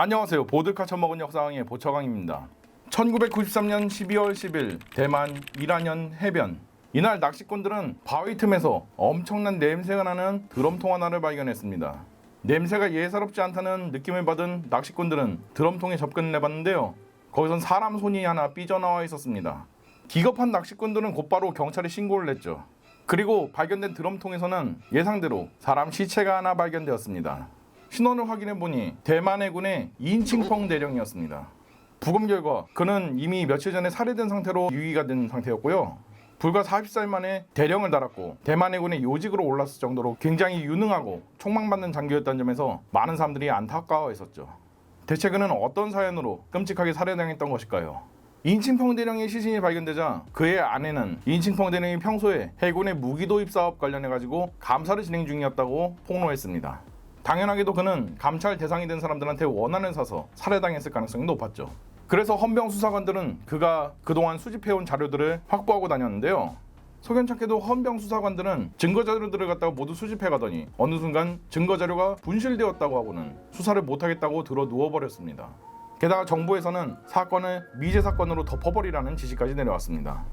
안녕하세요. 보드카 처먹은 역사강의 보처강입니다. 1993년 12월 10일 대만 이란현 해변. 이날 낚시꾼들은 바위 틈에서 엄청난 냄새가 나는 드럼통 하나를 발견했습니다. 냄새가 예사롭지 않다는 느낌을 받은 낚시꾼들은 드럼통에 접근을 해봤는데요. 거기선 사람 손이 하나 삐져나와 있었습니다. 기겁한 낚시꾼들은 곧바로 경찰에 신고를 했죠. 그리고 발견된 드럼통에서는 예상대로 사람 시체가 하나 발견되었습니다. 신원을 확인해보니 대만 해군의 인칭펑 대령이었습니다. 부검 결과 그는 이미 며칠 전에 살해된 상태로 유기가 된 상태였고요. 불과 40살 만에 대령을 달았고 대만 해군의 요직으로 올랐을 정도로 굉장히 유능하고 촉망받는 장교였다는 점에서 많은 사람들이 안타까워했었죠. 대체 그는 어떤 사연으로 끔찍하게 살해당했던 것일까요? 인칭펑 대령의 시신이 발견되자 그의 아내는 인칭펑 대령이 평소에 해군의 무기 도입 사업 관련해가지고 감사를 진행 중이었다고 폭로했습니다. 당연하게도 그는 감찰 대상이 된 사람들한테 원한을 사서 살해당했을 가능성이 높았죠. 그래서 헌병 수사관들은 그가 그동안 수집해온 자료들을 확보하고 다녔는데요. 석연찮게도 헌병 수사관들은 증거 자료들을 갖다가 모두 수집해가더니 어느 순간 증거 자료가 분실되었다고 하고는 수사를 못하겠다고 들어 누워버렸습니다. 게다가 정부에서는 사건을 미제 사건으로 덮어버리라는 지시까지 내려왔습니다.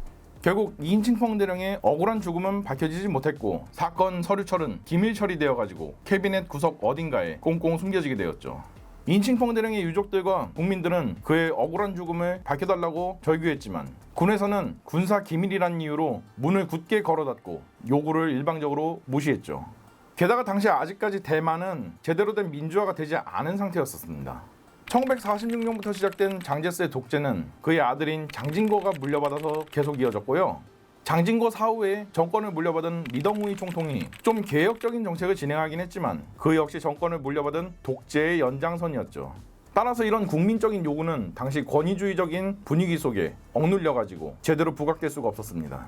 결국 인칭펑 대령의 억울한 죽음은 밝혀지지 못했고 사건 서류철은 기밀 처리되어가지고 캐비넷 구석 어딘가에 꽁꽁 숨겨지게 되었죠. 인칭펑 대령의 유족들과 국민들은 그의 억울한 죽음을 밝혀달라고 절규했지만 군에서는 군사 기밀이란 이유로 문을 굳게 걸어닫고 요구를 일방적으로 무시했죠. 게다가 당시 아직까지 대만은 제대로 된 민주화가 되지 않은 상태였었습니다. 1946년부터 시작된 장제스의 독재는 그의 아들인 장진거가 물려받아서 계속 이어졌고요. 장진거 사후에 정권을 물려받은 리덩우이 총통이 좀 개혁적인 정책을 진행하긴 했지만 그 역시 정권을 물려받은 독재의 연장선이었죠. 따라서 이런 국민적인 요구는 당시 권위주의적인 분위기 속에 억눌려가지고 제대로 부각될 수가 없었습니다.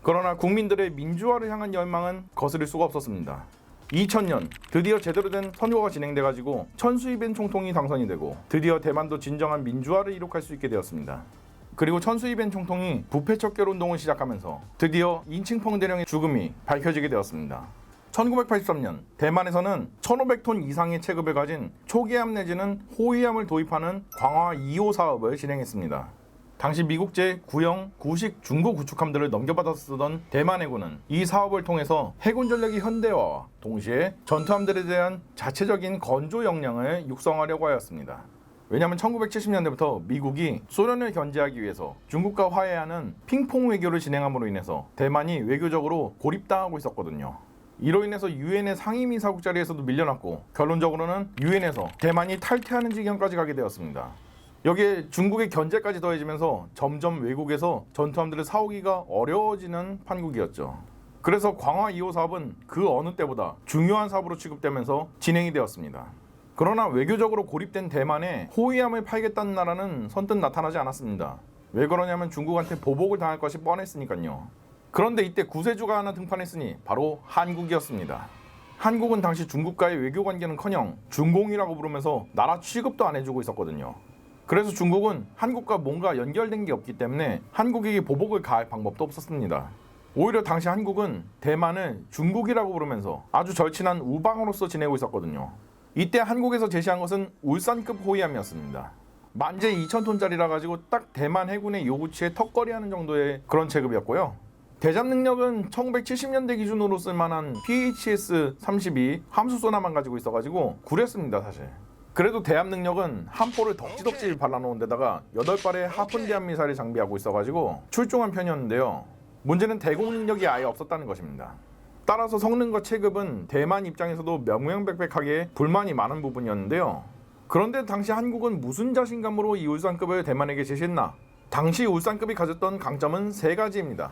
그러나 국민들의 민주화를 향한 열망은 거스릴 수가 없었습니다. 2000년 드디어 제대로 된 선거가 진행돼가지고 천수이벤 총통이 당선이 되고 드디어 대만도 진정한 민주화를 이룩할 수 있게 되었습니다. 그리고 천수이벤 총통이 부패 척결 운동을 시작하면서 드디어 인칭펑 대령의 죽음이 밝혀지게 되었습니다. 1983년 대만에서는 1500톤 이상의 체급을 가진 초기함 내지는 호위함을 도입하는 광화 2호 사업을 진행했습니다. 당시 미국제 구형 구식 중고 구축함들을 넘겨받아 쓰던 대만 해군은 이 사업을 통해서 해군 전력이 현대화와 동시에 전투함들에 대한 자체적인 건조 역량을 육성하려고 하였습니다. 왜냐하면 1970년대부터 미국이 소련을 견제하기 위해서 중국과 화해하는 핑퐁 외교를 진행함으로 인해서 대만이 외교적으로 고립당하고 있었거든요. 이로 인해서 유엔의 상임이사국 자리에서도 밀려났고 결론적으로는 유엔에서 대만이 탈퇴하는 지경까지 가게 되었습니다. 여기에 중국의 견제까지 더해지면서 점점 외국에서 전투함들을 사오기가 어려워지는 판국이었죠. 그래서 광화 2호 사업은 그 어느 때보다 중요한 사업으로 취급되면서 진행이 되었습니다. 그러나 외교적으로 고립된 대만에 호위함을 팔겠다는 나라는 선뜻 나타나지 않았습니다. 왜 그러냐면 중국한테 보복을 당할 것이 뻔했으니까요. 그런데 이때 구세주가 하나 등판했으니 바로 한국이었습니다. 한국은 당시 중국과의 외교관계는커녕 중공이라고 부르면서 나라 취급도 안 해주고 있었거든요. 그래서 중국은 한국과 뭔가 연결된 게 없기 때문에 한국에게 보복을 가할 방법도 없었습니다. 오히려 당시 한국은 대만을 중국이라고 부르면서 아주 절친한 우방으로서 지내고 있었거든요. 이때 한국에서 제시한 것은 울산급 호위함이었습니다. 만재 2000톤짜리라 가지고 딱 대만 해군의 요구치에 턱걸이하는 정도의 그런 체급이었고요. 대잠 능력은 1970년대 기준으로 쓸만한 PHS-32 함수소나만 가지고 있어가지고 구렸습니다 사실. 그래도 대함 능력은 한 포를 덕지덕지 발라놓은 데다가 8발의 하푼 대함 미사일을 장비하고 있어가지고 출중한 편이었는데요. 문제는 대공 능력이 아예 없었다는 것입니다. 따라서 성능과 체급은 대만 입장에서도 명명백백하게 불만이 많은 부분이었는데요. 그런데 당시 한국은 무슨 자신감으로 이 울산급을 대만에게 제시했나? 당시 울산급이 가졌던 강점은 3가지입니다.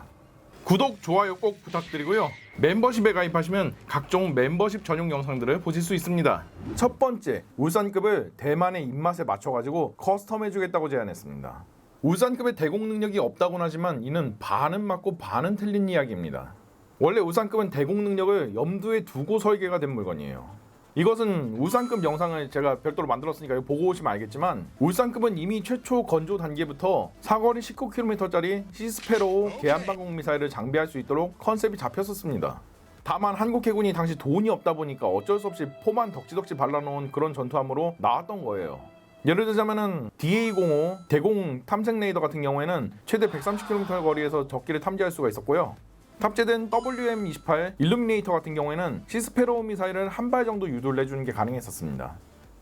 구독, 좋아요 꼭 부탁드리고요. 멤버십에 가입하시면 각종 멤버십 전용 영상들을 보실 수 있습니다. 첫 번째, 울산급을 대만의 입맛에 맞춰가지고 커스텀해주겠다고 제안했습니다. 울산급의 대공 능력이 없다고는 하지만 이는 반은 맞고 반은 틀린 이야기입니다. 원래 울산급은 대공 능력을 염두에 두고 설계가 된 물건이에요. 이것은 울산급 영상을 제가 별도로 만들었으니까 이거 보고 오시면 알겠지만 울산급은 이미 최초 건조 단계부터 사거리 19km짜리 시스페로 계함방공 미사일을 장비할 수 있도록 컨셉이 잡혔었습니다. 다만 한국 해군이 당시 돈이 없다 보니까 어쩔 수 없이 포만 덕지덕지 발라놓은 그런 전투함으로 나왔던 거예요. 예를 들자면은 DA-05 대공 탐색 레이더 같은 경우에는 최대 130km 거리에서 적기를 탐지할 수가 있었고요. 탑재된 WM-28 일루미네이터 같은 경우에는 시스페로 미사일을 한 발 정도 유도를 해주는 게 가능했었습니다.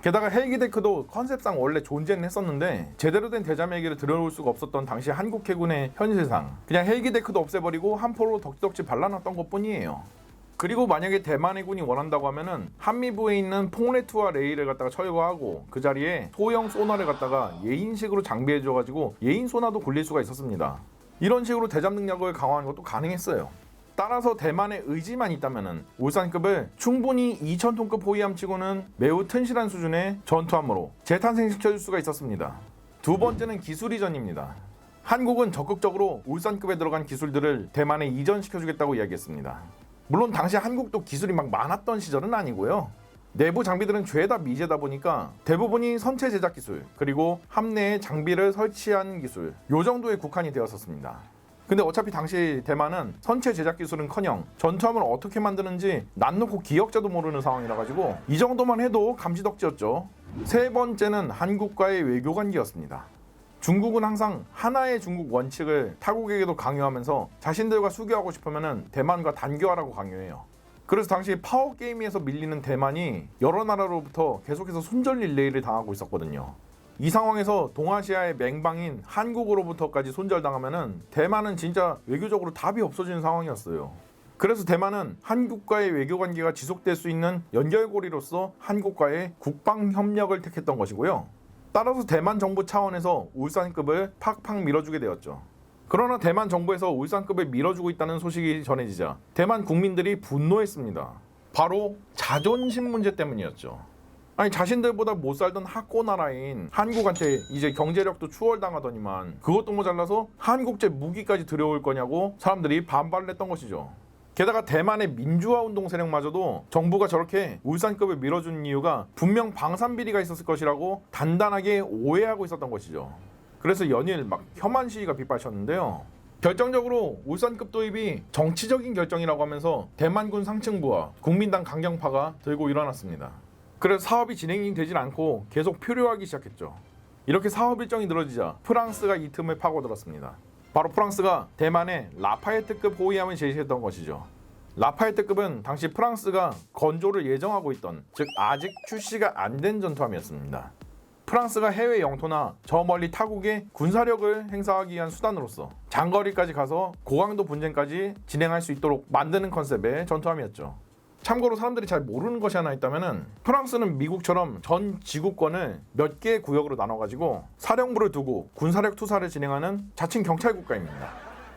게다가 헬기 데크도 컨셉상 원래 존재는 했었는데 제대로 된 대잠 헬기를 들여올 수가 없었던 당시 한국 해군의 현실상 그냥 헬기 데크도 없애버리고 한 포로 덕지덕지 발라놨던 것뿐이에요. 그리고 만약에 대만 해군이 원한다고 하면은 한미부에 있는 퐁레트와 레이를 갖다가 철거하고 그 자리에 소형 소나를 갖다가 예인식으로 장비해줘가지고 예인 소나도 굴릴 수가 있었습니다. 이런 식으로 대잠 능력을 강화하는 것도 가능했어요. 따라서 대만의 의지만 있다면은 울산급을 충분히 2000톤급 호위함치고는 매우 튼실한 수준의 전투함으로 재탄생시켜줄 수가 있었습니다. 두 번째는 기술 이전입니다. 한국은 적극적으로 울산급에 들어간 기술들을 대만에 이전시켜주겠다고 이야기했습니다. 물론 당시 한국도 기술이 막 많았던 시절은 아니고요. 내부 장비들은 죄다 미제다 보니까 대부분이 선체 제작 기술 그리고 함내에 장비를 설치한 기술 요 정도에 국한이 되었었습니다. 근데 어차피 당시 대만은 선체 제작 기술은커녕 전투함을 어떻게 만드는지 난 놓고 기억자도 모르는 상황이라 가지고 이 정도만 해도 감지덕지였죠. 세 번째는 한국과의 외교 관계였습니다. 중국은 항상 하나의 중국 원칙을 타국에게도 강요하면서 자신들과 수교하고 싶으면 대만과 단교하라고 강요해요. 그래서 당시 파워게임에서 밀리는 대만이 여러 나라로부터 계속해서 손절 릴레이를 당하고 있었거든요. 이 상황에서 동아시아의 맹방인 한국으로부터까지 손절당하면은 대만은 진짜 외교적으로 답이 없어지는 상황이었어요. 그래서 대만은 한국과의 외교 관계가 지속될 수 있는 연결고리로서 한국과의 국방 협력을 택했던 것이고요. 따라서 대만 정부 차원에서 울산급을 팍팍 밀어주게 되었죠. 그러나 대만 정부에서 울산급을 밀어주고 있다는 소식이 전해지자 대만 국민들이 분노했습니다. 바로 자존심 문제 때문이었죠. 아니 자신들보다 못 살던 학고 나라인 한국한테 이제 경제력도 추월당하더니만 그것도 모자라서 한국제 무기까지 들여올 거냐고 사람들이 반발을 했던 것이죠. 게다가 대만의 민주화 운동 세력마저도 정부가 저렇게 울산급을 밀어준 이유가 분명 방산비리가 있었을 것이라고 단단하게 오해하고 있었던 것이죠. 그래서 연일 막 혐한 시위가 빗발쳤는데요. 결정적으로 울산급 도입이 정치적인 결정이라고 하면서 대만군 상층부와 국민당 강경파가 들고 일어났습니다. 그래서 사업이 진행이 되질 않고 계속 표류하기 시작했죠. 이렇게 사업 일정이 늘어지자 프랑스가 이 틈을 파고들었습니다. 바로 프랑스가 대만에 라파에트급 호위함을 제시했던 것이죠. 라파에트급은 당시 프랑스가 건조를 예정하고 있던, 즉 아직 출시가 안 된 전투함이었습니다. 프랑스가 해외 영토나 저 멀리 타국에 군사력을 행사하기 위한 수단으로서 장거리까지 가서 고강도 분쟁까지 진행할 수 있도록 만드는 컨셉의 전투함이었죠. 참고로 사람들이 잘 모르는 것이 하나 있다면은 프랑스는 미국처럼 전 지구권을 몇 개의 구역으로 나눠가지고 사령부를 두고 군사력 투사를 진행하는 자칭 경찰 국가입니다.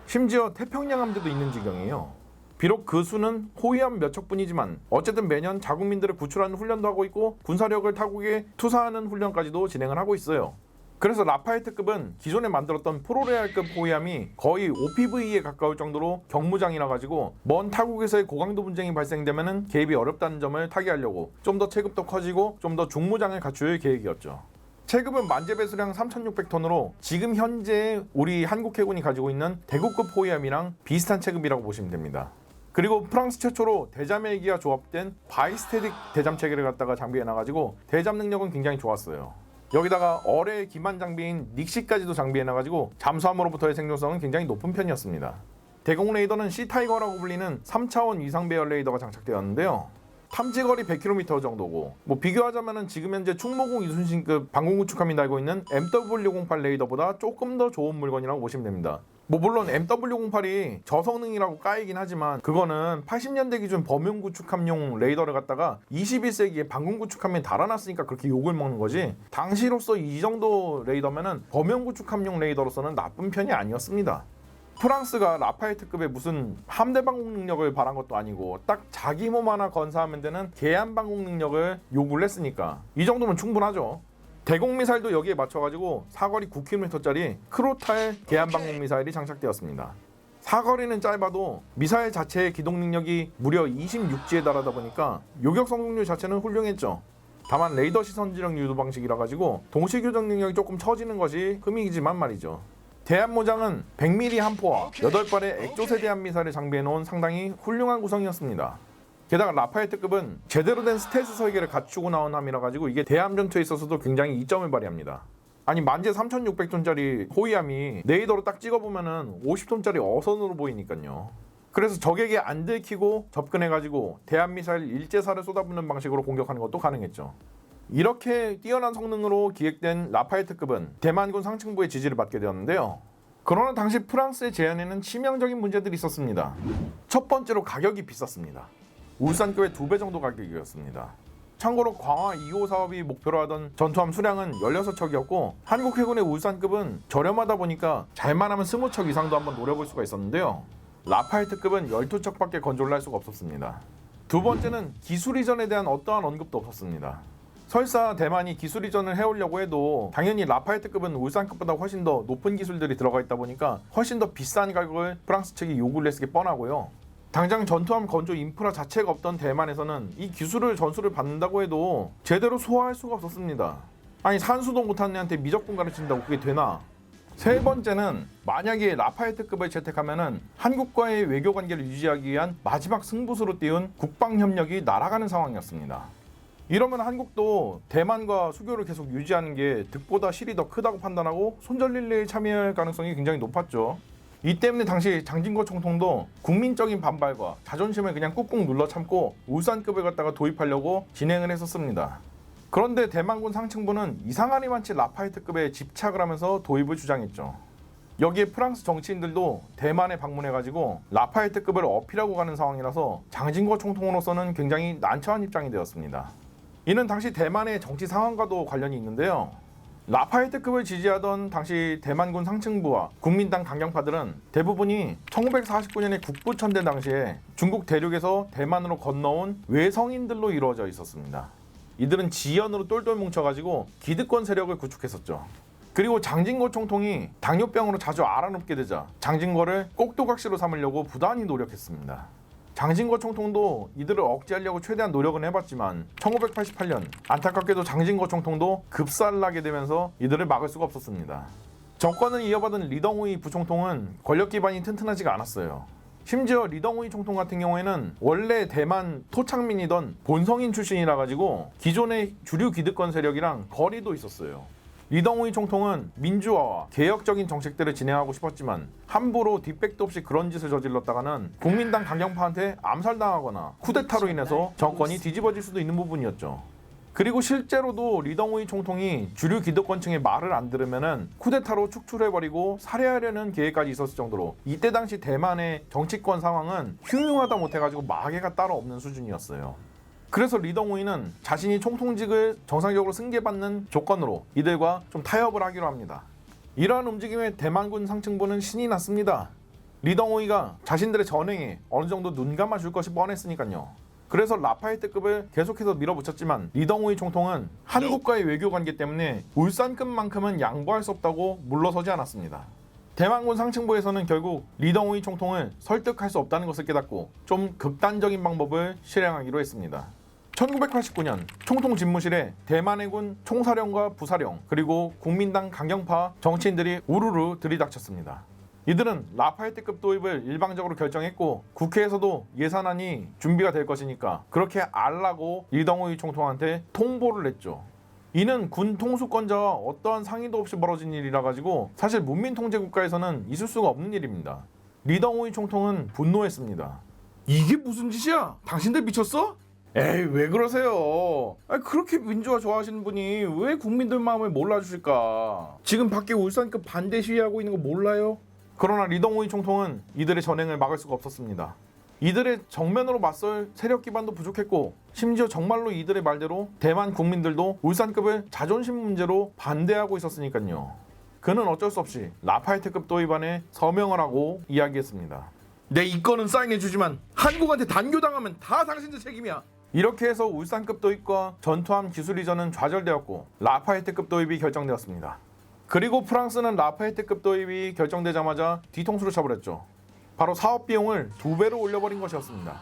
심지어 태평양함대도 있는 지경이에요. 비록 그 수는 호위함 몇 척뿐이지만 어쨌든 매년 자국민들을 구출하는 훈련도 하고 있고 군사력을 타국에 투사하는 훈련까지도 진행을 하고 있어요. 그래서 라파에트급은 기존에 만들었던 프로레알급 호위함이 거의 OPV에 가까울 정도로 경무장이라 가지고 먼 타국에서의 고강도 분쟁이 발생되면 개입이 어렵다는 점을 타개하려고 좀 더 체급도 커지고 좀 더 중무장을 갖출 계획이었죠. 체급은 만재배수량 3,600톤으로 지금 현재 우리 한국 해군이 가지고 있는 대구급 호위함이랑 비슷한 체급이라고 보시면 됩니다. 그리고 프랑스 최초로 대잠 헬기와 조합된 바이스테딕 대잠 체계를 갖다가 장비해놔가지고 대잠 능력은 굉장히 좋았어요. 여기다가 어뢰 기반 장비인 닉시까지도 장비해놔가지고 잠수함으로부터의 생존성은 굉장히 높은 편이었습니다. 대공 레이더는 C타이거라고 불리는 3차원 위상 배열 레이더가 장착되었는데요. 탐지거리 100km 정도고 비교하자면 지금 현재 충무공 이순신급 방공구축함이 달고 있는 MW08 레이더보다 조금 더 좋은 물건이라고 보시면 됩니다. 물론 MW08이 저성능이라고 까이긴 하지만 그거는 80년대 기준 범용구축함용 레이더를 갖다가 21세기에 방공구축함에 달아놨으니까 그렇게 욕을 먹는 거지, 당시로서 이 정도 레이더면은 범용구축함용 레이더로서는 나쁜 편이 아니었습니다. 프랑스가 라파에트급의 무슨 함대 방공 능력을 바란 것도 아니고 딱 자기 몸 하나 건사하면 되는 계함 방공 능력을 요구를 했으니까 이 정도면 충분하죠. 대공 미사일도 여기에 맞춰가지고 사거리 9km짜리 크로탈 계함 방공 미사일이 장착되었습니다. 사거리는 짧아도 미사일 자체의 기동 능력이 무려 26G에 달하다 보니까 요격 성공률 자체는 훌륭했죠. 다만 레이더 시선 지령 유도 방식이라 가지고 동시 교정 능력이 조금 처지는 것이 흠이지만 말이죠. 대함모장은 100mm 한 포와 8발의 액조 세대함 미사일을 장비해놓은 상당히 훌륭한 구성이었습니다. 게다가 라파에트급은 제대로 된 스텔스 설계를 갖추고 나온 함이라 가지고 이게 대함 전투에 있어서도 굉장히 이점을 발휘합니다. 아니 만재 3600톤짜리 호위함이 레이더로 딱 찍어보면은 50톤짜리 어선으로 보이니까요. 그래서 적에게 안 들키고 접근해가지고 대함미사일 일제사를 쏟아붓는 방식으로 공격하는 것도 가능했죠. 이렇게 뛰어난 성능으로 기획된 라파에트급은 대만군 상층부의 지지를 받게 되었는데요. 그러나 당시 프랑스의 제안에는 치명적인 문제들이 있었습니다. 첫 번째로 가격이 비쌌습니다. 울산급의 2배 정도 가격이었습니다. 참고로 광화 2호 사업이 목표로 하던 전투함 수량은 16척이었고 한국 해군의 울산급은 저렴하다 보니까 잘만 하면 20척 이상도 한번 노려볼 수가 있었는데요. 라파에트급은 12척밖에 건조를 할 수가 없었습니다. 두 번째는 기술 이전에 대한 어떠한 언급도 없었습니다. 설사 대만이 기술 이전을 해오려고 해도 당연히 라파에트급은 울산급보다 훨씬 더 높은 기술들이 들어가 있다 보니까 훨씬 더 비싼 가격을 프랑스 측이 요구를 했을 게 뻔하고요. 당장 전투함 건조 인프라 자체가 없던 대만에서는 이 기술을 전수를 받는다고 해도 제대로 소화할 수가 없었습니다. 아니 산수도 못하는 애한테 미적분 가르친다고 그게 되나? 세 번째는 만약에 라파에트급을 채택하면은 한국과의 외교 관계를 유지하기 위한 마지막 승부수로 띄운 국방협력이 날아가는 상황이었습니다. 이러면 한국도 대만과 수교를 계속 유지하는 게 득보다 실이 더 크다고 판단하고 손절릴레에 참여할 가능성이 굉장히 높았죠. 이 때문에 당시 장진거 총통도 국민적인 반발과 자존심을 그냥 꾹꾹 눌러 참고 울산급을 갖다가 도입하려고 진행을 했었습니다. 그런데 대만군 상층부는 이상하리만치 라파에트급에 집착을 하면서 도입을 주장했죠. 여기에 프랑스 정치인들도 대만에 방문해가지고 라파에트급을 어필하고 가는 상황이라서 장진거 총통으로서는 굉장히 난처한 입장이 되었습니다. 이는 당시 대만의 정치 상황과도 관련이 있는데요. 라파에트급을 지지하던 당시 대만군 상층부와 국민당 강경파들은 대부분이 1949년에 국부천대 당시에 중국 대륙에서 대만으로 건너온 외성인들로 이루어져 있었습니다. 이들은 지연으로 똘똘 뭉쳐가지고 기득권 세력을 구축했었죠. 그리고 장진거 총통이 당뇨병으로 자주 알아눕게 되자 장진거를 꼭두각시로 삼으려고 부단히 노력했습니다. 장진거 총통도 이들을 억제하려고 최대한 노력은 해봤지만 1988년 안타깝게도 장진거 총통도 급사를 하게 되면서 이들을 막을 수가 없었습니다. 정권을 이어받은 리덩우이 부총통은 권력 기반이 튼튼하지가 않았어요. 심지어 리덩우이 총통 같은 경우에는 원래 대만 토착민이던 본성인 출신이라 가지고 기존의 주류 기득권 세력이랑 거리도 있었어요. 리덩우이 총통은 민주화와 개혁적인 정책들을 진행하고 싶었지만 함부로 뒷백도 없이 그런 짓을 저질렀다가는 국민당 강경파한테 암살당하거나 쿠데타로 인해서 정권이 뒤집어질 수도 있는 부분이었죠. 그리고 실제로도 리덩우이 총통이 주류 기득권층의 말을 안 들으면은 쿠데타로 축출해버리고 살해하려는 계획까지 있었을 정도로 이때 당시 대만의 정치권 상황은 흉흉하다 못해가지고 마개가 따로 없는 수준이었어요. 그래서 리덩우이는 자신이 총통직을 정상적으로 승계받는 조건으로 이들과 좀 타협을 하기로 합니다. 이러한 움직임에 대만군 상층부는 신이 났습니다. 리덩우이가 자신들의 전횡에 어느 정도 눈 감아줄 것이 뻔했으니까요. 그래서 라파에트급을 계속해서 밀어붙였지만 리덩우이 총통은 한국과의 외교 관계 때문에 울산급만큼은 양보할 수 없다고 물러서지 않았습니다. 대만군 상층부에서는 결국 리덩우이 총통을 설득할 수 없다는 것을 깨닫고 좀 극단적인 방법을 실행하기로 했습니다. 1989년 총통 집무실에 대만해군 총사령과 부사령 그리고 국민당 강경파 정치인들이 우르르 들이닥쳤습니다. 이들은 라파에트급 도입을 일방적으로 결정했고 국회에서도 예산안이 준비가 될 것이니까 그렇게 알라고 리덩우이 총통한테 통보를 했죠. 이는 군 통수권자와 어떠한 상의도 없이 벌어진 일이라 가지고 사실 문민통제국가에서는 있을 수가 없는 일입니다. 리덩우이 총통은 분노했습니다. 이게 무슨 짓이야? 당신들 미쳤어? 에이 왜 그러세요? 그렇게 민주화 좋아하시는 분이 왜 국민들 마음을 몰라주실까? 지금 밖에 울산급 반대 시위하고 있는 거 몰라요? 그러나 리덩우이 총통은 이들의 전횡을 막을 수가 없었습니다. 이들의 정면으로 맞설 세력 기반도 부족했고 심지어 정말로 이들의 말대로 대만 국민들도 울산급을 자존심 문제로 반대하고 있었으니까요. 그는 어쩔 수 없이 라파에트급 도입안에 서명을 하고 이야기했습니다. 내 이건은 사인해주지만 한국한테 단교당하면 다 당신들 책임이야. 이렇게 해서 울산급 도입과 전투함 기술 이전은 좌절되었고 라파에트급 도입이 결정되었습니다. 그리고 프랑스는 라파에트급 도입이 결정되자마자 뒤통수를 쳐버렸죠. 바로 사업 비용을 2배로 올려버린 것이었습니다.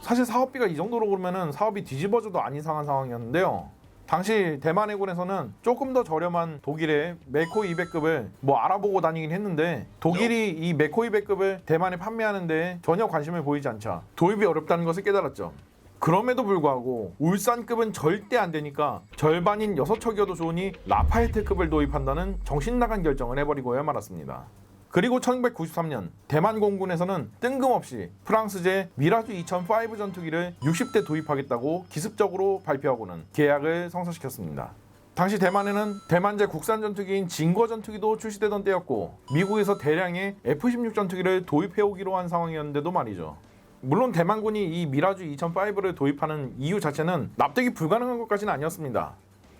사실 사업비가 이 정도로 오르면은 사업이 뒤집어져도 안 이상한 상황이었는데요. 당시 대만 해군에서는 조금 더 저렴한 독일의 메코 200급을 알아보고 다니긴 했는데 독일이 이 메코 200급을 대만에 판매하는데 전혀 관심을 보이지 않자 도입이 어렵다는 것을 깨달았죠. 그럼에도 불구하고 울산급은 절대 안 되니까 절반인 6척이어도 좋으니 라파에트급을 도입한다는 정신나간 결정을 해버리고야 말았습니다. 그리고 1993년 대만 공군에서는 뜬금없이 프랑스제 미라주 2005 전투기를 60대 도입하겠다고 기습적으로 발표하고는 계약을 성사시켰습니다. 당시 대만에는 대만제 국산 전투기인 진거 전투기도 출시되던 때였고 미국에서 대량의 F-16 전투기를 도입해오기로 한 상황이었는데도 말이죠. 물론 대만군이 이 미라주 2005를 도입하는 이유 자체는 납득이 불가능한 것까지는 아니었습니다.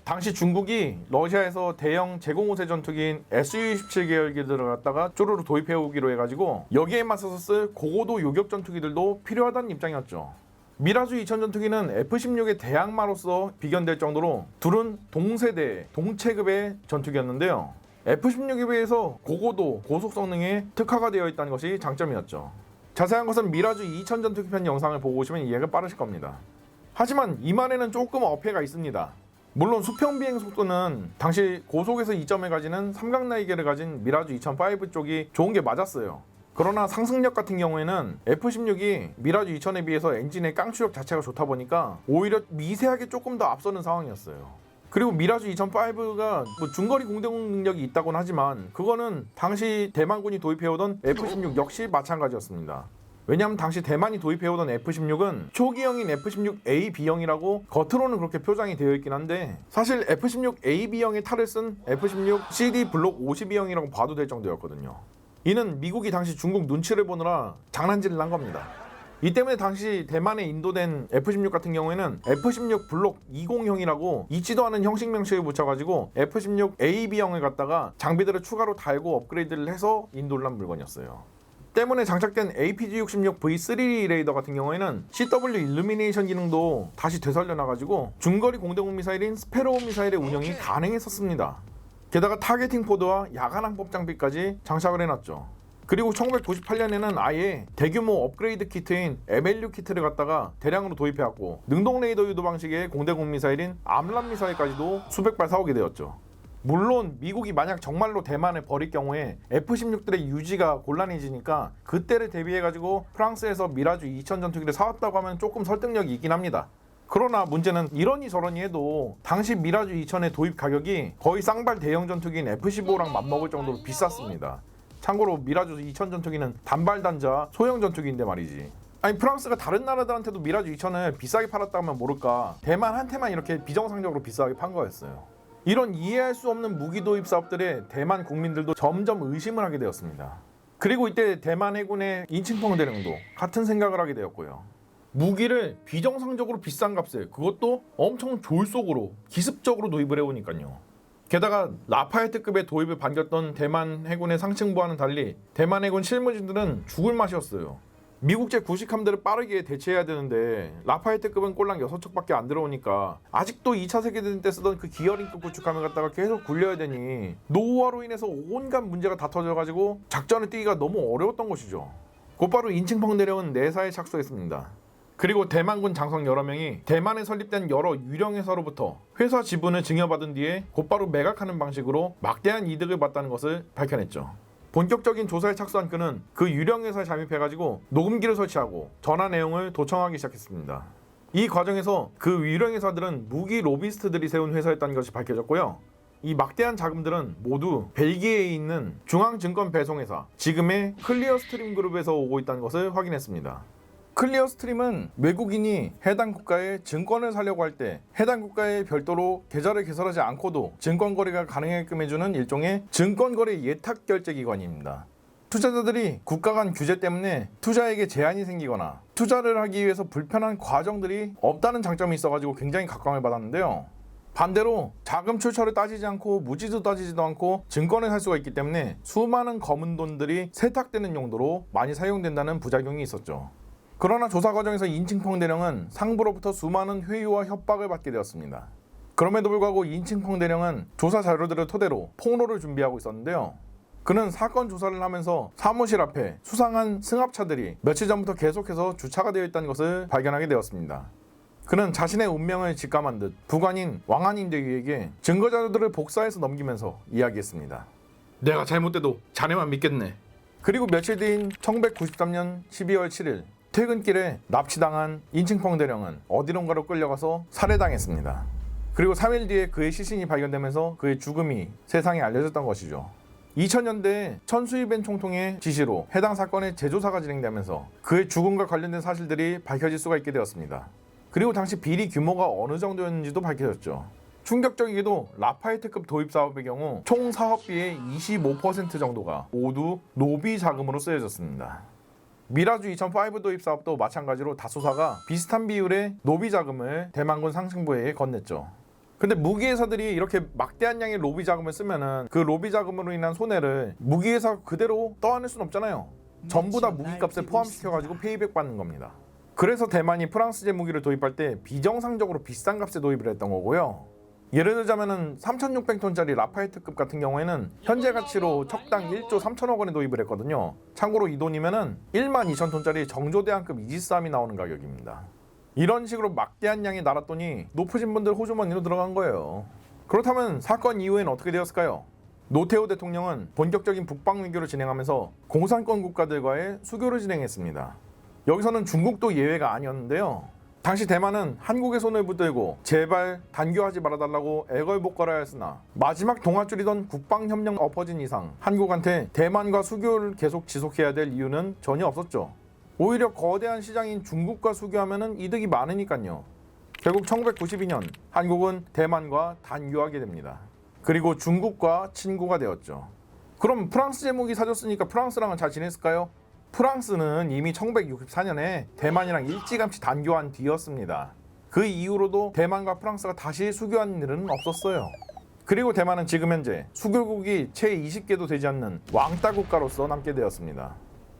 당시 중국이 러시아에서 대형 제공5세 전투기인 Su-27 계열기들을 갖다가 쪼르르 도입해오기로 해가지고 여기에 맞서서 쓸 고고도 요격 전투기들도 필요하다는 입장이었죠. 미라주 2000 전투기는 F-16의 대항마로서 비견될 정도로 둘은 동세대, 동체급의 전투기였는데요. F-16에 비해서 고고도, 고속 성능에 특화가 되어 있다는 것이 장점이었죠. 자세한 것은 미라주 2000 전투기 편 영상을 보고 오시면 이해가 빠르실 겁니다. 하지만 이 말에는 조금 어폐가 있습니다. 물론 수평 비행 속도는 당시 고속에서 이점을 가지는 삼각 날개를 가진 미라주 2005 쪽이 좋은 게 맞았어요. 그러나 상승력 같은 경우에는 F-16이 미라주 2000에 비해서 엔진의 깡추력 자체가 좋다 보니까 오히려 미세하게 조금 더 앞서는 상황이었어요. 그리고 미라주 2005가 중거리 공대공 능력이 있다고는 하지만 그거는 당시 대만군이 도입해오던 F-16 역시 마찬가지였습니다. 왜냐하면 당시 대만이 도입해오던 F-16은 초기형인 F-16A-B형이라고 겉으로는 그렇게 표장이 되어 있긴 한데 사실 F-16A-B형의 탈을 쓴 F-16CD 블록 52형이라고 봐도 될 정도였거든요. 이는 미국이 당시 중국 눈치를 보느라 장난질을 한 겁니다. 이 때문에 당시 대만에 인도된 F-16 같은 경우에는 F-16 블록 20형이라고 있지도 않은 형식 명칭을 붙여가지고 F-16A-B형을 갖다가 장비들을 추가로 달고 업그레이드를 해서 인도를 한 물건이었어요. 때문에 장착된 APG-66V3 레이더 같은 경우에는 CW 일루미네이션 기능도 다시 되살려놔가지고 중거리 공대공 미사일인 스페로우 미사일의 운영이 가능했었습니다. 게다가 타겟팅 포드와 야간 항법 장비까지 장착을 해놨죠. 그리고 1998년에는 아예 대규모 업그레이드 키트인 MLU 키트를 갖다가 대량으로 도입해왔고 능동 레이더 유도 방식의 공대공 미사일인 암람 미사일까지도 수백 발 사오게 되었죠. 물론 미국이 만약 정말로 대만을 버릴 경우에 F-16들의 유지가 곤란해지니까 그때를 대비해가지고 프랑스에서 미라주 2000 전투기를 사왔다고 하면 조금 설득력이 있긴 합니다. 그러나 문제는 이러니 저러니 해도 당시 미라주 2000의 도입 가격이 거의 쌍발 대형 전투기인 F-15랑 맞먹을 정도로 비쌌습니다. 참고로 미라주 2000 전투기는 단발 단자 소형 전투기인데 말이지. 아니 프랑스가 다른 나라들한테도 미라주 2000을 비싸게 팔았다 하면 모를까 대만한테만 이렇게 비정상적으로 비싸게 판 거였어요. 이런 이해할 수 없는 무기 도입 사업들에 대만 국민들도 점점 의심을 하게 되었습니다. 그리고 이때 대만 해군의 인칭펑 대령도 같은 생각을 하게 되었고요. 무기를 비정상적으로 비싼 값에 그것도 엄청 졸속으로 기습적으로 도입을 해오니까요. 게다가 라파에트급의 도입을 반겼던 대만 해군의 상층부와는 달리 대만 해군 실무진들은 죽을 맛이었어요. 미국제 구식함들을 빠르게 대체해야 되는데 라파에트급은 꼴랑 6척밖에 안 들어오니까 아직도 2차 세계대전 때 쓰던 그 기어링급 구축함을 갖다가 계속 굴려야 되니 노후화로 인해서 온갖 문제가 다 터져가지고 작전을 뛰기가 너무 어려웠던 것이죠. 곧바로 인칭펑 대령은 내사에 착수했습니다. 그리고 대만군 장성 여러 명이 대만에 설립된 여러 유령 회사로부터 회사 지분을 증여받은 뒤에 곧바로 매각하는 방식으로 막대한 이득을 봤다는 것을 밝혀냈죠. 본격적인 조사에 착수한 그는 그 유령 회사에 잠입해가지고 녹음기를 설치하고 전화 내용을 도청하기 시작했습니다. 이 과정에서 그 유령 회사들은 무기 로비스트들이 세운 회사였다는 것이 밝혀졌고요. 이 막대한 자금들은 모두 벨기에에 있는 중앙증권배송회사 지금의 클리어스트림 그룹에서 오고 있다는 것을 확인했습니다. 클리어스트림은 외국인이 해당 국가에 증권을 사려고 할 때 해당 국가에 별도로 계좌를 개설하지 않고도 증권 거래가 가능하게끔 해주는 일종의 증권거래 예탁 결제 기관입니다. 투자자들이 국가 간 규제 때문에 투자액에 제한이 생기거나 투자를 하기 위해서 불편한 과정들이 없다는 장점이 있어가지고 굉장히 각광을 받았는데요. 반대로 자금 출처를 따지지 않고 무지도 따지지도 않고 증권을 살 수가 있기 때문에 수많은 검은 돈들이 세탁되는 용도로 많이 사용된다는 부작용이 있었죠. 그러나 조사 과정에서 인칭펑 대령은 상부로부터 수많은 회유와 협박을 받게 되었습니다. 그럼에도 불구하고 인칭펑 대령은 조사 자료들을 토대로 폭로를 준비하고 있었는데요. 그는 사건 조사를 하면서 사무실 앞에 수상한 승합차들이 며칠 전부터 계속해서 주차가 되어 있다는 것을 발견하게 되었습니다. 그는 자신의 운명을 직감한 듯 부관인 왕한인대위에게 증거 자료들을 복사해서 넘기면서 이야기했습니다. 내가 잘못돼도 자네만 믿겠네. 그리고 며칠 뒤인 1993년 12월 7일 퇴근길에 납치당한 인칭펑 대령은 어디론가로 끌려가서 살해당했습니다. 그리고 3일 뒤에 그의 시신이 발견되면서 그의 죽음이 세상에 알려졌던 것이죠. 2000년대에 천수이벤 총통의 지시로 해당 사건의 재조사가 진행되면서 그의 죽음과 관련된 사실들이 밝혀질 수가 있게 되었습니다. 그리고 당시 비리 규모가 어느 정도였는지도 밝혀졌죠. 충격적이게도 라파에트급 도입 사업의 경우 총 사업비의 25% 정도가 모두 노비 자금으로 쓰여졌습니다. 미라주 2005 도입 사업도 마찬가지로 다소사가 비슷한 비율의 노비 자금을 대만군 상층부에 건넸죠. 근데 무기회사들이 이렇게 막대한 양의 로비 자금을 쓰면은 그 로비 자금으로 인한 손해를 무기회사가 그대로 떠안을 수는 없잖아요. 전부 다 무기값에 포함시켜가지고 페이백 받는 겁니다. 그래서 대만이 프랑스제 무기를 도입할 때 비정상적으로 비싼 값에 도입을 했던 거고요. 예를 들자면은 3,600톤짜리 라파에트급 같은 경우에는 현재 가치로 척당 1조 3천억 원에 도입을 했거든요. 참고로 이 돈이면은 12,000톤짜리 정조대왕급 이지스함이 나오는 가격입니다. 이런 식으로 막대한 양이 날았더니 높으신 분들 호주머니로 들어간 거예요. 그렇다면 사건 이후에는 어떻게 되었을까요? 노태우 대통령은 본격적인 북방 외교를 진행하면서 공산권 국가들과의 수교를 진행했습니다. 여기서는 중국도 예외가 아니었는데요. 당시 대만은 한국의 손을 붙들고 제발 단교하지 말아달라고 애걸복걸하여 했으나 마지막 동아줄이던 국방협력 엎어진 이상 한국한테 대만과 수교를 계속 지속해야 될 이유는 전혀 없었죠. 오히려 거대한 시장인 중국과 수교하면 이득이 많으니까요. 결국 1992년 한국은 대만과 단교하게 됩니다. 그리고 중국과 친구가 되었죠. 그럼 프랑스 제목이 사줬으니까 프랑스랑은 잘 지냈을까요? 프랑스는 이미 1964년에 대만이랑 일찌감치 단교한 뒤였습니다. 그 이후로도 대만과 프랑스가 다시 수교한 일은 없었어요. 그리고 대만은 지금 현재 수교국이 채 20개도 되지 않는 왕따 국가로서 남게 되었습니다.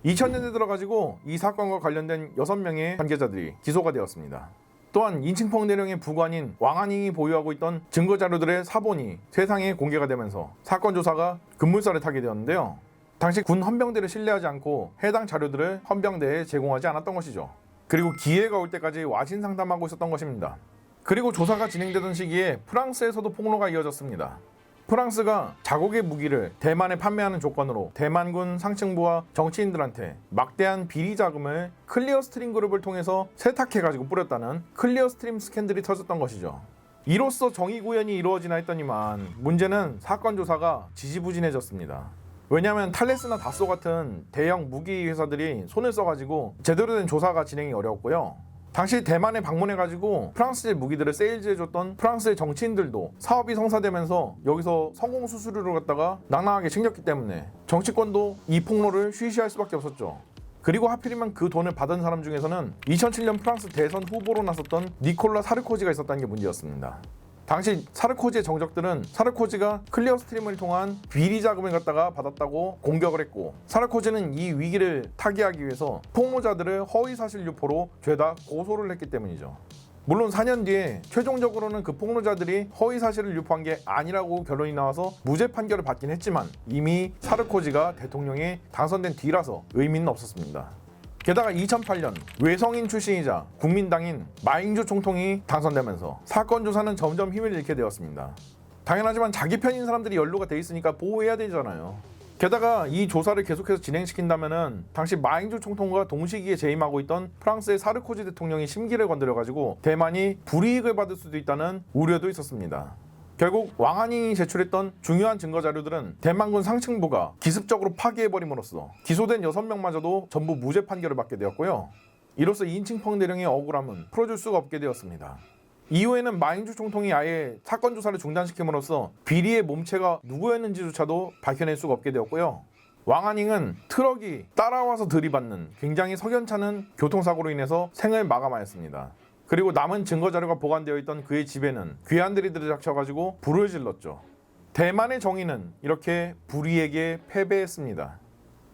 2000년대 들어가지고 이 사건과 관련된 6명의 관계자들이 기소가 되었습니다. 또한 인칭펑 대령의 부관인 왕한잉이 보유하고 있던 증거자료들의 사본이 세상에 공개가 되면서 사건 조사가 급물살을 타게 되었는데요. 당시 군 헌병대를 신뢰하지 않고 해당 자료들을 헌병대에 제공하지 않았던 것이죠. 그리고 기회가 올 때까지 와신상담하고 있었던 것입니다. 그리고 조사가 진행되던 시기에 프랑스에서도 폭로가 이어졌습니다. 프랑스가 자국의 무기를 대만에 판매하는 조건으로 대만군 상층부와 정치인들한테 막대한 비리 자금을 클리어스트림 그룹을 통해서 세탁해가지고 뿌렸다는 클리어스트림 스캔들이 터졌던 것이죠. 이로써 정의 구현이 이루어지나 했더니만 문제는 사건 조사가 지지부진해졌습니다. 왜냐하면 탈레스나 다소 같은 대형 무기 회사들이 손을 써가지고 제대로 된 조사가 진행이 어려웠고요. 당시 대만에 방문해가지고 프랑스의 무기들을 세일즈해줬던 프랑스의 정치인들도 사업이 성사되면서 여기서 성공 수수료를 갖다가 낭낭하게 챙겼기 때문에 정치권도 이 폭로를 쉬쉬할 수밖에 없었죠. 그리고 하필이면 그 돈을 받은 사람 중에서는 2007년 프랑스 대선 후보로 나섰던 니콜라 사르코지가 있었다는 게 문제였습니다. 당시 사르코지의 정적들은 사르코지가 클리어스트림을 통한 비리 자금을 갖다가 받았다고 공격을 했고, 사르코지는 이 위기를 타개하기 위해서 폭로자들을 허위사실 유포로 죄다 고소를 했기 때문이죠. 물론 4년 뒤에 최종적으로는 그 폭로자들이 허위사실을 유포한 게 아니라고 결론이 나와서 무죄 판결을 받긴 했지만 이미 사르코지가 대통령에 당선된 뒤라서 의미는 없었습니다. 게다가 2008년 외성인 출신이자 국민당인 마잉주 총통이 당선되면서 사건 조사는 점점 힘을 잃게 되었습니다. 당연하지만 자기 편인 사람들이 연루가 돼 있으니까 보호해야 되잖아요. 게다가 이 조사를 계속해서 진행시킨다면은 당시 마잉주 총통과 동시기에 재임하고 있던 프랑스의 사르코지 대통령이 심기를 건드려가지고 대만이 불이익을 받을 수도 있다는 우려도 있었습니다. 결국 왕한잉이 제출했던 중요한 증거자료들은 대만군 상층부가 기습적으로 파기해버림으로써 기소된 6명마저도 전부 무죄 판결을 받게 되었고요. 이로써 인칭펑 대령의 억울함은 풀어줄 수가 없게 되었습니다. 이후에는 마잉주 총통이 아예 사건 조사를 중단시킴으로써 비리의 몸체가 누구였는지조차도 밝혀낼 수가 없게 되었고요. 왕한잉은 트럭이 따라와서 들이받는 굉장히 석연찮은 교통사고로 인해서 생을 마감하였습니다. 그리고 남은 증거자료가 보관되어 있던 그의 집에는 귀한들이 들이닥쳐가지고 불을 질렀죠. 대만의 정의는 이렇게 불의에게 패배했습니다.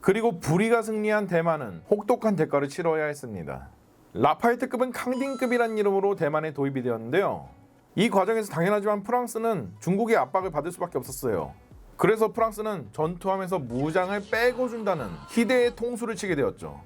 그리고 불의가 승리한 대만은 혹독한 대가를 치러야 했습니다. 라파에트급은 캉딩급이라는 이름으로 대만에 도입이 되었는데요. 이 과정에서 당연하지만 프랑스는 중국의 압박을 받을 수밖에 없었어요. 그래서 프랑스는 전투함에서 무장을 빼고 준다는 희대의 통수를 치게 되었죠.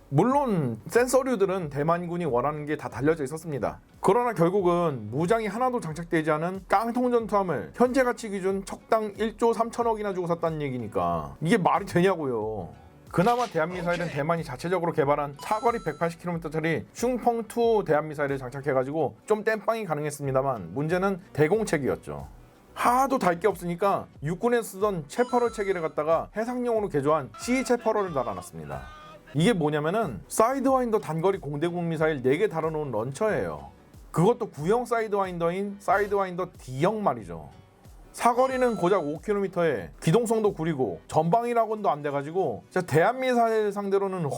물론 센서류들은 대만군이 원하는 게 다 달려져 있었습니다. 그러나 결국은 무장이 하나도 장착되지 않은 깡통 전투함을 현재 가치 기준 척당 1조 3천억이나 주고 샀다는 얘기니까 이게 말이 되냐고요. 그나마 대한미사일은 대만이 자체적으로 개발한 사거리 180km짜리 슝펑2 대한미사일을 장착해가지고 좀 땜빵이 가능했습니다만 문제는 대공체계였죠. 하도 달 게 없으니까 육군에서 쓰던 체퍼럴 체계를 갖다가 해상용으로 개조한 C 체퍼럴을 달아놨습니다. 이게 뭐냐면은 사이드와인더 단거리 공대공 미사일 4개 달아놓은 런처예요. 그것도 구형 사이드와인더인 사이드와인더 D형 말이죠. 사거리는 고작 5km에 기동성도 구리고 전방위락원도 안 돼가지고 진짜 대한미사일 상대로는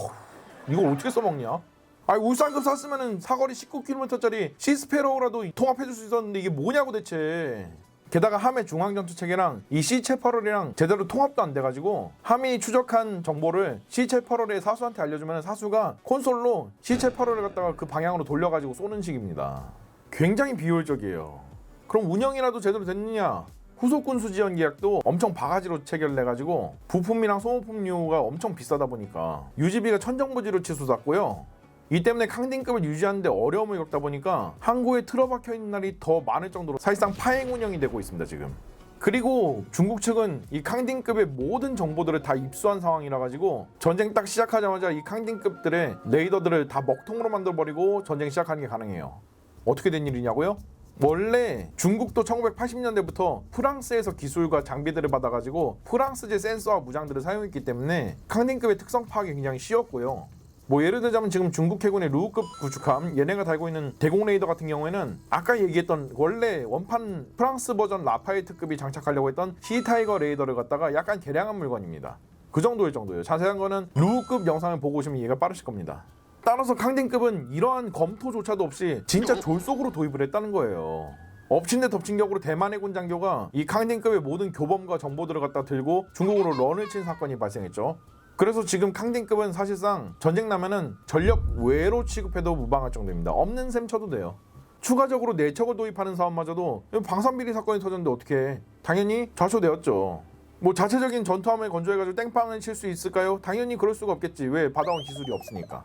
이걸 어떻게 써먹냐? 아니 울산급 쐈으면은 사거리 19km짜리 시스페로우라도 통합해줄 수 있었는데 이게 뭐냐고 대체. 게다가 함의 중앙전투체계랑 이 C체퍼럴이랑 제대로 통합도 안 돼가지고 함이 추적한 정보를 C체퍼럴의 사수한테 알려주면 사수가 콘솔로 C체퍼럴을 갖다가 그 방향으로 돌려가지고 쏘는 식입니다. 굉장히 비효율적이에요. 그럼 운영이라도 제대로 됐느냐? 후속군수 지원 계약도 엄청 바가지로 체결해가지고 부품이랑 소모품류가 엄청 비싸다 보니까 유지비가 천정부지로 치솟았고요. 이 때문에 캉딩급을 유지하는데 어려움을 겪다 보니까 항구에 틀어박혀 있는 날이 더 많을 정도로 사실상 파행 운영이 되고 있습니다 지금. 그리고 중국 측은 이 캉딩급의 모든 정보들을 다 입수한 상황이라 가지고 전쟁 딱 시작하자마자 이 캉딩급들의 레이더들을 다 먹통으로 만들어버리고 전쟁 시작하는 게 가능해요. 어떻게 된 일이냐고요? 원래 중국도 1980년대부터 프랑스에서 기술과 장비들을 받아가지고 프랑스제 센서와 무장들을 사용했기 때문에 캉딩급의 특성 파악이 굉장히 쉬웠고요. 뭐 예를 들자면 지금 중국 해군의 루우급 구축함 얘네가 달고 있는 대공 레이더 같은 경우에는 아까 얘기했던 원래 원판 프랑스 버전 라파에트급이 장착하려고 했던 시타이거 레이더를 갖다가 약간 개량한 물건입니다. 그 정도일 정도예요. 자세한 거는 루우급 영상을 보고 오시면 이해가 빠르실 겁니다. 따라서 캉딩급은 이러한 검토조차도 없이 진짜 졸속으로 도입을 했다는 거예요. 엎친 데 덮친 격으로 대만 해군 장교가 이 캉딩급의 모든 교범과 정보들을 갖다 들고 중국으로 런을 친 사건이 발생했죠. 그래서 지금 캉딩급은 사실상 전쟁 나면은 전력 외로 취급해도 무방할 정도입니다. 없는 셈 쳐도 돼요. 추가적으로 내척을 도입하는 사업마저도 방산비리 사건이 터졌는데 어떻게 해? 당연히 좌초되었죠. 뭐 자체적인 전투함을 건조해가지고 땡빵을 칠 수 있을까요? 당연히 그럴 수가 없겠지. 왜? 받아온 기술이 없으니까.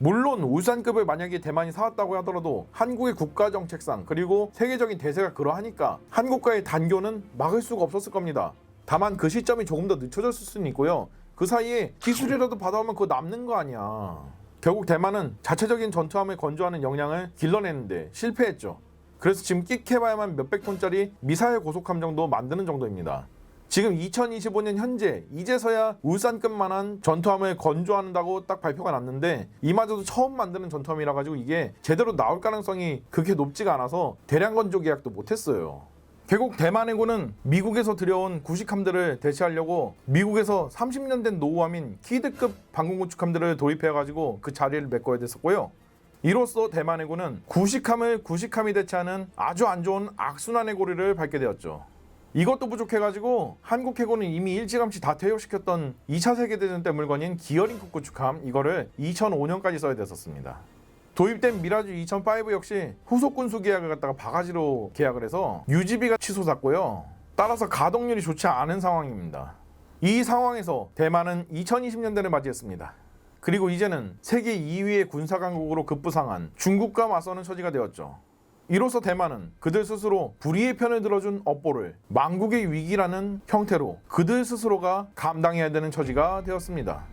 물론 울산급을 만약에 대만이 사왔다고 하더라도 한국의 국가정책상 그리고 세계적인 대세가 그러하니까 한국과의 단교는 막을 수가 없었을 겁니다. 다만 그 시점이 조금 더 늦춰졌을 수는 있고요. 그 사이에 기술이라도 받아오면 그거 남는 거 아니야. 결국 대만은 자체적인 전투함을 건조하는 역량을 길러내는데 실패했죠. 그래서 지금 끽해봐야만 몇백 톤짜리 미사일 고속함 정도 만드는 정도입니다. 지금 2025년 현재 이제서야 울산급만한 전투함을 건조한다고 딱 발표가 났는데 이마저도 처음 만드는 전투함이라 가지고 이게 제대로 나올 가능성이 그렇게 높지가 않아서 대량 건조 계약도 못했어요. 결국 대만 해군은 미국에서 들여온 구식함들을 대체하려고 미국에서 30년 된 노후함인 키드급 방공구축함들을 도입해가지고 그 자리를 메꿔야 됐었고요. 이로써 대만 해군은 구식함을 구식함이 대체하는 아주 안 좋은 악순환의 고리를 밟게 되었죠. 이것도 부족해가지고 한국 해군은 이미 일찌감치 다 퇴역시켰던 2차 세계대전 때 물건인 기어링급 구축함 이거를 2005년까지 써야 됐었습니다. 도입된 미라주 2005 역시 후속 군수 계약을 갖다가 바가지로 계약을 해서 유지비가 치솟았고요. 따라서 가동률이 좋지 않은 상황입니다. 이 상황에서 대만은 2020년대를 맞이했습니다. 그리고 이제는 세계 2위의 군사강국으로 급부상한 중국과 맞서는 처지가 되었죠. 이로써 대만은 그들 스스로 불의의 편을 들어준 업보를 망국의 위기라는 형태로 그들 스스로가 감당해야 되는 처지가 되었습니다.